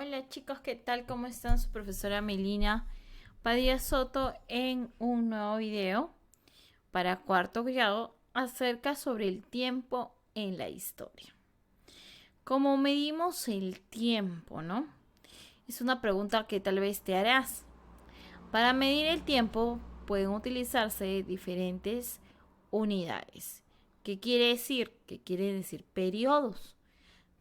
Hola chicos, ¿qué tal? ¿Cómo están? Su profesora Melina Padilla Soto en un nuevo video para cuarto grado acerca sobre el tiempo en la historia. ¿Cómo medimos el tiempo, no? Es una pregunta que tal vez te harás. Para medir el tiempo pueden utilizarse diferentes unidades. ¿Qué quiere decir? ¿Qué quiere decir periodos?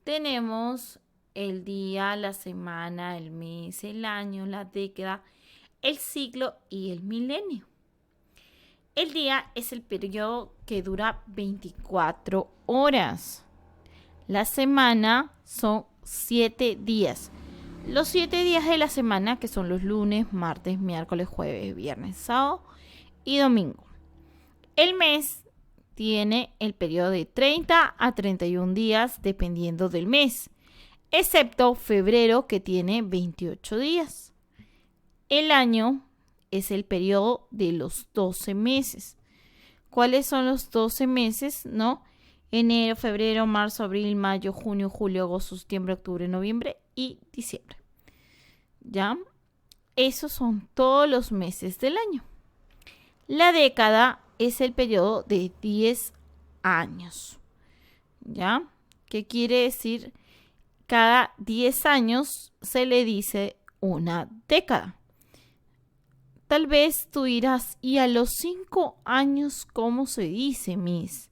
Tenemos el día, la semana, el mes, el año, la década, el siglo y el milenio. El día es el periodo que dura 24 horas. La semana son 7 días. Los 7 días de la semana, que son los lunes, martes, miércoles, jueves, viernes, sábado y domingo. El mes tiene el periodo de 30 a 31 días dependiendo del mes, excepto febrero que tiene 28 días. El año es el periodo de los 12 meses. ¿Cuáles son los 12 meses? ¿No? Enero, febrero, marzo, abril, mayo, junio, julio, agosto, septiembre, octubre, noviembre y diciembre. ¿Ya? Esos son todos los meses del año. La década es el periodo de 10 años. ¿Ya? ¿Qué quiere decir? Cada 10 años se le dice una década. Tal vez tú dirás, ¿y a los 5 años cómo se dice, Miss?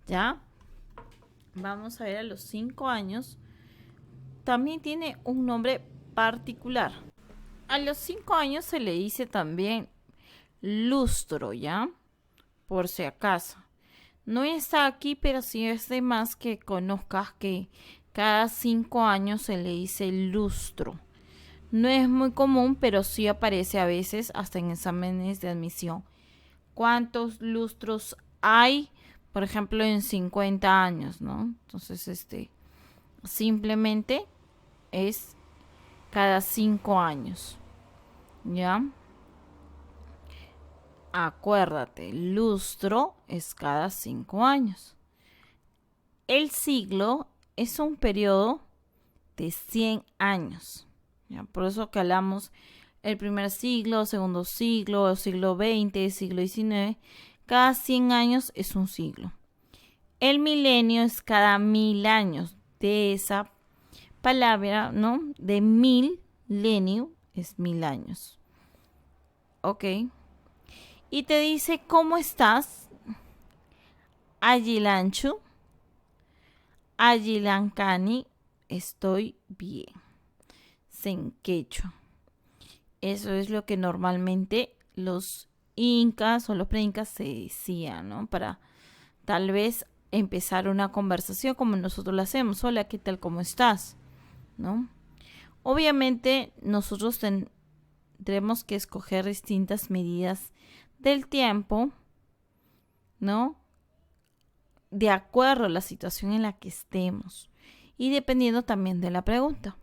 ¿Ya? Vamos a ver, a los 5 años también tiene un nombre particular. A los 5 años se le dice también lustro, ¿ya? Por si acaso. No está aquí, pero sí es de más que conozcas que cada 5 años se le dice lustro. No es muy común, pero sí aparece a veces hasta en exámenes de admisión. ¿Cuántos lustros hay? Por ejemplo, en 50 años, ¿no? Entonces, simplemente es cada 5 años. ¿Ya? Acuérdate, lustro es cada 5 años. El siglo es un periodo de 100 años. ¿Ya? Por eso que hablamos el primer siglo, segundo siglo, siglo XX, siglo XIX. Cada 100 años es un siglo. El milenio es cada 1000 años. De esa palabra, ¿no? De milenio es 1000 años. Ok. Y te dice, ¿cómo estás? Ayilanchu. Ayilancani. Estoy bien. Senquecho. Eso es lo que normalmente los incas o los preincas se decían, ¿no? Para tal vez empezar una conversación como nosotros lo hacemos. Hola, ¿qué tal? ¿Cómo estás? ¿No? Obviamente nosotros tendremos que escoger distintas medidas del tiempo, ¿no? De acuerdo a la situación en la que estemos y dependiendo también de la pregunta.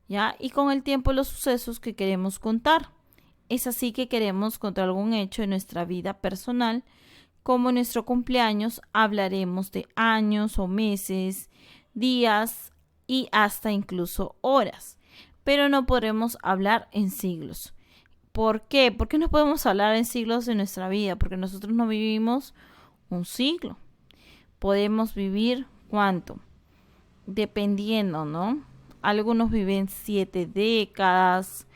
¿Ya? Y con el tiempo los sucesos que queremos contar. Es así que queremos contar algún hecho en nuestra vida personal, como en nuestro cumpleaños hablaremos de años o meses, días y hasta incluso horas, pero no podremos hablar en siglos. ¿Por qué? ¿Por qué no podemos hablar en siglos de nuestra vida? Porque nosotros no vivimos un siglo. Podemos vivir ¿cuánto? Dependiendo, ¿no? Algunos viven 7 décadas,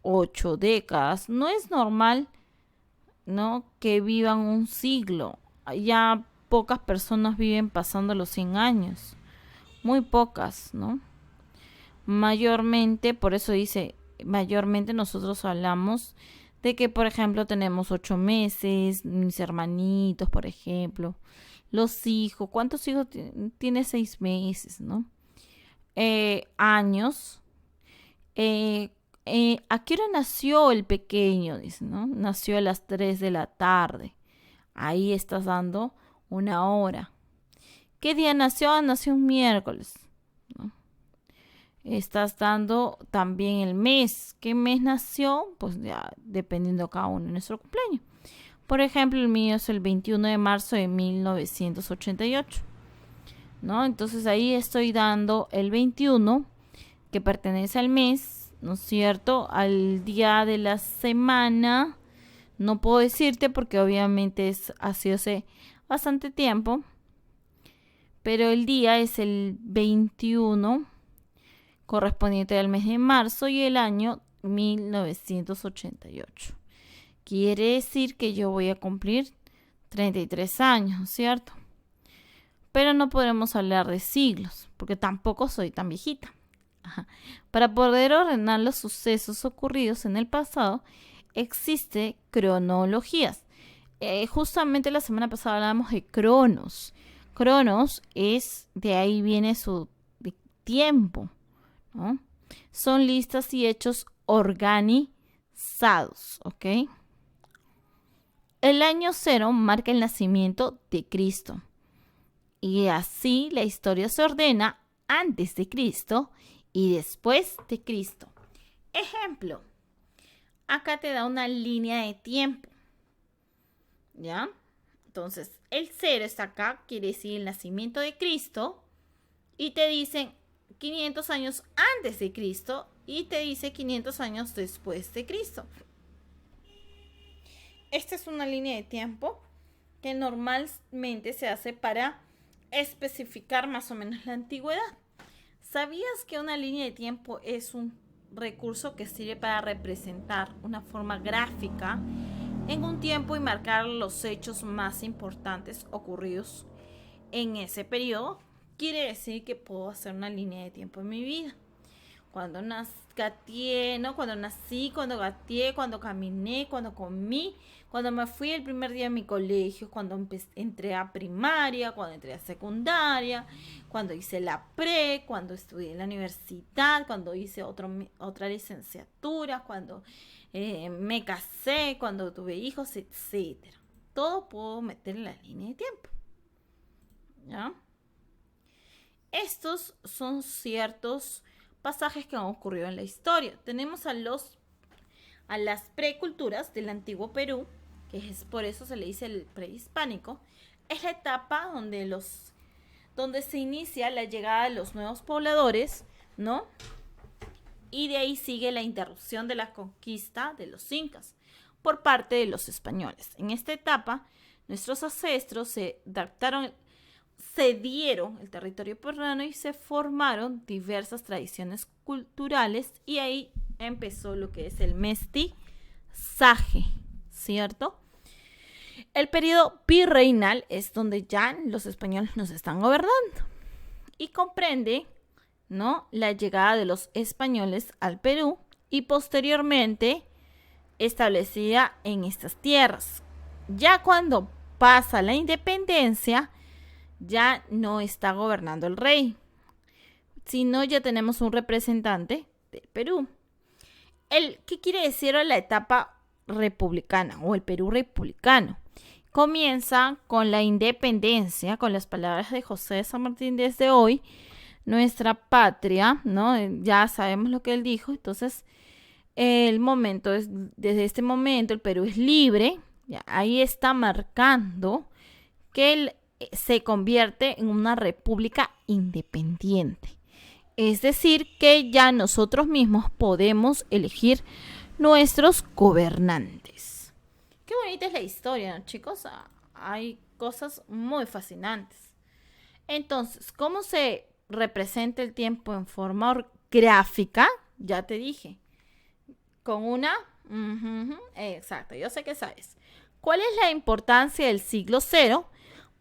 8 décadas. No es normal, ¿no? Que vivan un siglo. Ya pocas personas viven pasando los 100 años. Muy pocas, ¿no? Mayormente, por eso dice, mayormente nosotros hablamos de que, por ejemplo, tenemos 8 meses, mis hermanitos, por ejemplo, los hijos. ¿Cuántos hijos tiene 6 meses, no? Años. ¿A qué hora nació el pequeño? Dice, ¿no? Nació a las 3 de la tarde. Ahí estás dando una hora. ¿Qué día nació? Nació un miércoles, ¿no? Estás dando también el mes. ¿Qué mes nació? Pues ya dependiendo cada uno de nuestro cumpleaños. Por ejemplo, el mío es el 21 de marzo de 1988. ¿No? Entonces ahí estoy dando el 21, que pertenece al mes, ¿no es cierto? Al día de la semana. No puedo decirte porque obviamente ha sido hace bastante tiempo. Pero el día es el 21, correspondiente al mes de marzo, y el año 1988. Quiere decir que yo voy a cumplir 33 años, ¿cierto? Pero no podremos hablar de siglos, porque tampoco soy tan viejita. Ajá. Para poder ordenar los sucesos ocurridos en el pasado, existe cronologías. Justamente la semana pasada hablábamos de Cronos. Cronos de ahí viene su tiempo, ¿no? Son listas y hechos organizados, ¿ok? El año 0 marca el nacimiento de Cristo. Y así la historia se ordena antes de Cristo y después de Cristo. Ejemplo, acá te da una línea de tiempo, ¿ya? Entonces, el 0 está acá, quiere decir el nacimiento de Cristo, y te dicen 500 años antes de Cristo y te dice 500 años después de Cristo. Esta es una línea de tiempo que normalmente se hace para especificar más o menos la antigüedad. ¿Sabías que una línea de tiempo es un recurso que sirve para representar una forma gráfica en un tiempo y marcar los hechos más importantes ocurridos en ese periodo? Quiere decir que puedo hacer una línea de tiempo en mi vida. Cuando cuando nací, cuando gateé, cuando caminé, cuando comí, cuando me fui el primer día a mi colegio, cuando entré a primaria, cuando entré a secundaria, cuando hice la pre, cuando estudié en la universidad, cuando hice otra licenciatura, cuando me casé, cuando tuve hijos, etc. Todo puedo meter en la línea de tiempo, ¿ya? Estos son ciertos pasajes que han ocurrido en la historia. Tenemos a las preculturas del antiguo Perú, que es por eso se le dice el prehispánico. Es la etapa donde se inicia la llegada de los nuevos pobladores, ¿no? Y de ahí sigue la interrupción de la conquista de los incas por parte de los españoles. En esta etapa, nuestros ancestros cedieron el territorio peruano y se formaron diversas tradiciones culturales, y ahí empezó lo que es el mestizaje, ¿cierto? El periodo virreinal es donde ya los españoles nos están gobernando y comprende, ¿no?, la llegada de los españoles al Perú y posteriormente establecida en estas tierras. Ya cuando pasa la independencia, ya no está gobernando el rey, sino ya tenemos un representante del Perú. ¿Qué quiere decir la etapa republicana o el Perú republicano? Comienza con la independencia, con las palabras de José de San Martín: desde hoy, nuestra patria, ¿no? Ya sabemos lo que él dijo. Entonces, desde este momento el Perú es libre. Ya, ahí está marcando que él se convierte en una república independiente. Es decir, que ya nosotros mismos podemos elegir nuestros gobernantes. Qué bonita es la historia, ¿no, chicos? Hay cosas muy fascinantes. Entonces, ¿cómo se representa el tiempo en forma gráfica? Ya te dije. Con una... exacto, yo sé que sabes. ¿Cuál es la importancia del siglo 0?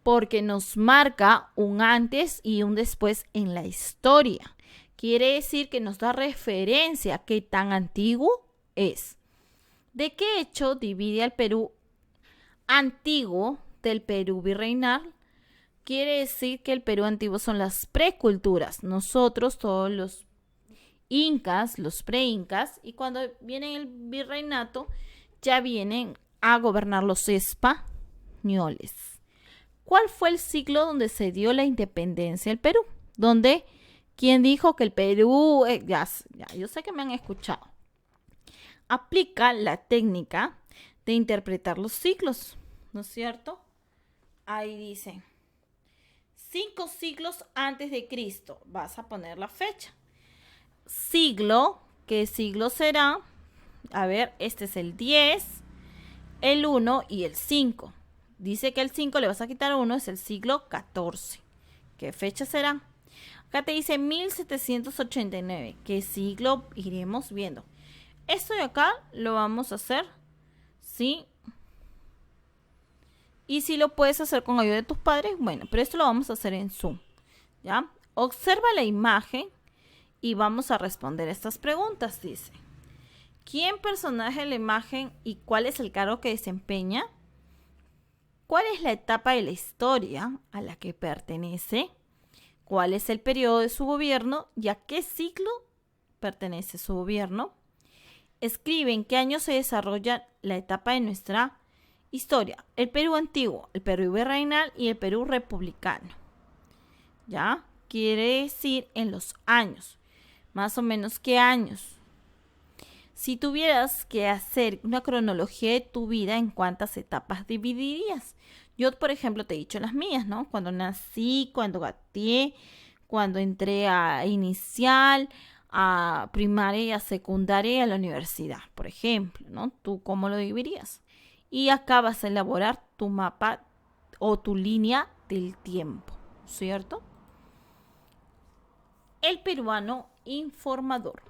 Porque nos marca un antes y un después en la historia. Quiere decir que nos da referencia a qué tan antiguo es. ¿De qué hecho divide al Perú antiguo del Perú virreinal? Quiere decir que el Perú antiguo son las preculturas. Nosotros, todos los incas, los preincas, y cuando viene el virreinato, ya vienen a gobernar los españoles. ¿Cuál fue el siglo donde se dio la independencia del Perú? ¿Quién dijo que el Perú... ya, yo sé que me han escuchado. Aplica la técnica de interpretar los siglos, ¿no es cierto? Ahí dice, 5 siglos antes de Cristo. Vas a poner la fecha. siglo, ¿qué siglo será? A ver, este es el 10, el 1 y el 5. Dice que el 5 le vas a quitar 1, es el siglo 14. ¿Qué fecha será? Acá te dice 1789. ¿Qué siglo iremos viendo? Esto de acá lo vamos a hacer, ¿sí? Y si lo puedes hacer con ayuda de tus padres, bueno, pero esto lo vamos a hacer en Zoom, ¿ya? Observa la imagen y vamos a responder estas preguntas, dice. ¿Quién personaje de la imagen y cuál es el cargo que desempeña? ¿Cuál es la etapa de la historia a la que pertenece? ¿Cuál es el periodo de su gobierno y a qué siglo pertenece su gobierno? Escribe en qué año se desarrolla la etapa de nuestra historia. El Perú antiguo, el Perú virreinal y el Perú republicano. ¿Ya? Quiere decir en los años. Más o menos, ¿qué años? Si tuvieras que hacer una cronología de tu vida, ¿en cuántas etapas dividirías? Yo, por ejemplo, te he dicho las mías, ¿no? Cuando nací, cuando gateé, cuando entré a inicial, a primaria, a secundaria y a la universidad, por ejemplo, ¿no? ¿Tú cómo lo dividirías? Y acá vas a elaborar tu mapa o tu línea del tiempo, ¿cierto? El peruano informador.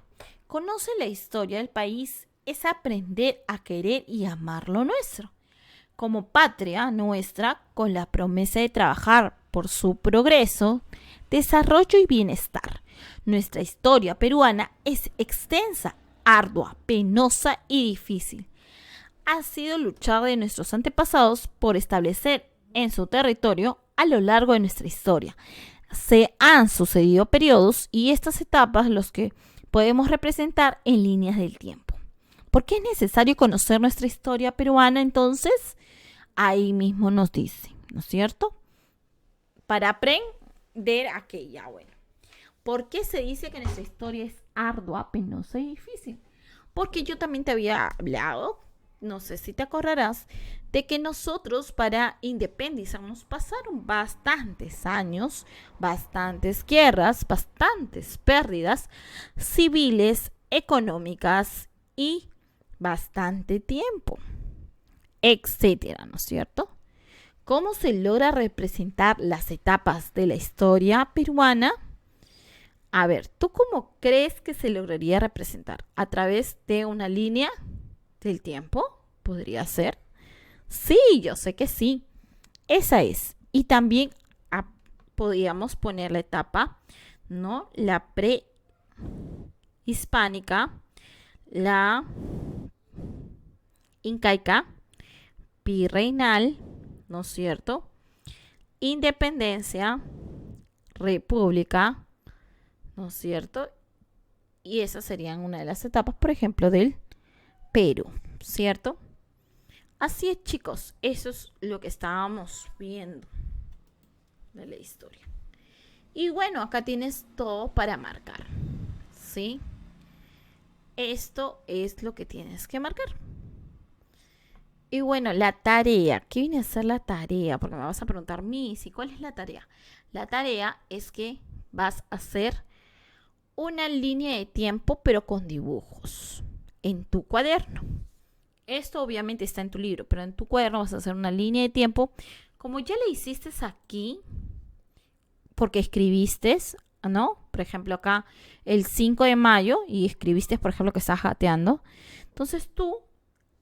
Conoce la historia del país, es aprender a querer y amar lo nuestro. Como patria nuestra, con la promesa de trabajar por su progreso, desarrollo y bienestar. Nuestra historia peruana es extensa, ardua, penosa y difícil. Ha sido luchar de nuestros antepasados por establecer en su territorio a lo largo de nuestra historia. Se han sucedido periodos y estas etapas los que podemos representar en líneas del tiempo. ¿Por qué es necesario conocer nuestra historia peruana entonces? Ahí mismo nos dice, ¿no es cierto? Para aprender aquella, bueno. ¿Por qué se dice que nuestra historia es ardua, penosa y difícil? Porque yo también te había hablado, no sé si te acordarás, de que nosotros para independizarnos pasaron bastantes años, bastantes guerras, bastantes pérdidas civiles, económicas y bastante tiempo, etcétera, ¿no es cierto? ¿Cómo se logra representar las etapas de la historia peruana? A ver, ¿tú cómo crees que se lograría representar? ¿A través de una línea del tiempo? ¿Podría ser? Sí, yo sé que sí. Esa es. Y también podríamos poner la etapa, ¿no? La prehispánica, la incaica, virreinal, ¿no es cierto? Independencia, república, ¿no es cierto? Y esas serían una de las etapas, por ejemplo, del Perú, ¿cierto? Así es, chicos, eso es lo que estábamos viendo de la historia. Y bueno, acá tienes todo para marcar, ¿sí? Esto es lo que tienes que marcar. Y bueno, la tarea. ¿Qué viene a ser la tarea? Porque me vas a preguntar, Missy, ¿cuál es la tarea? La tarea es que vas a hacer una línea de tiempo, pero con dibujos en tu cuaderno. Esto obviamente está en tu libro, pero en tu cuaderno vas a hacer una línea de tiempo. Como ya le hiciste aquí, porque escribiste, ¿no? Por ejemplo, acá el 5 de mayo y escribiste, por ejemplo, que estás jateando. Entonces tú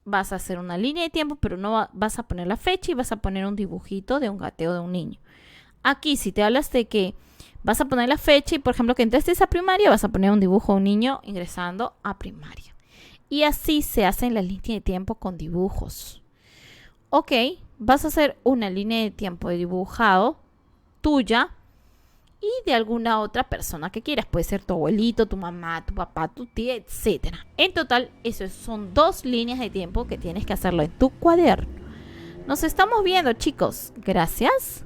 vas a hacer una línea de tiempo, pero no vas a poner la fecha y vas a poner un dibujito de un gateo de un niño. Aquí, si te hablas de que vas a poner la fecha y, por ejemplo, que entraste a primaria, vas a poner un dibujo de un niño ingresando a primaria. Y así se hacen las líneas de tiempo con dibujos. Ok, vas a hacer una línea de tiempo de dibujado tuya y de alguna otra persona que quieras. Puede ser tu abuelito, tu mamá, tu papá, tu tía, etc. En total, esos son 2 líneas de tiempo que tienes que hacerlo en tu cuaderno. Nos estamos viendo, chicos. Gracias.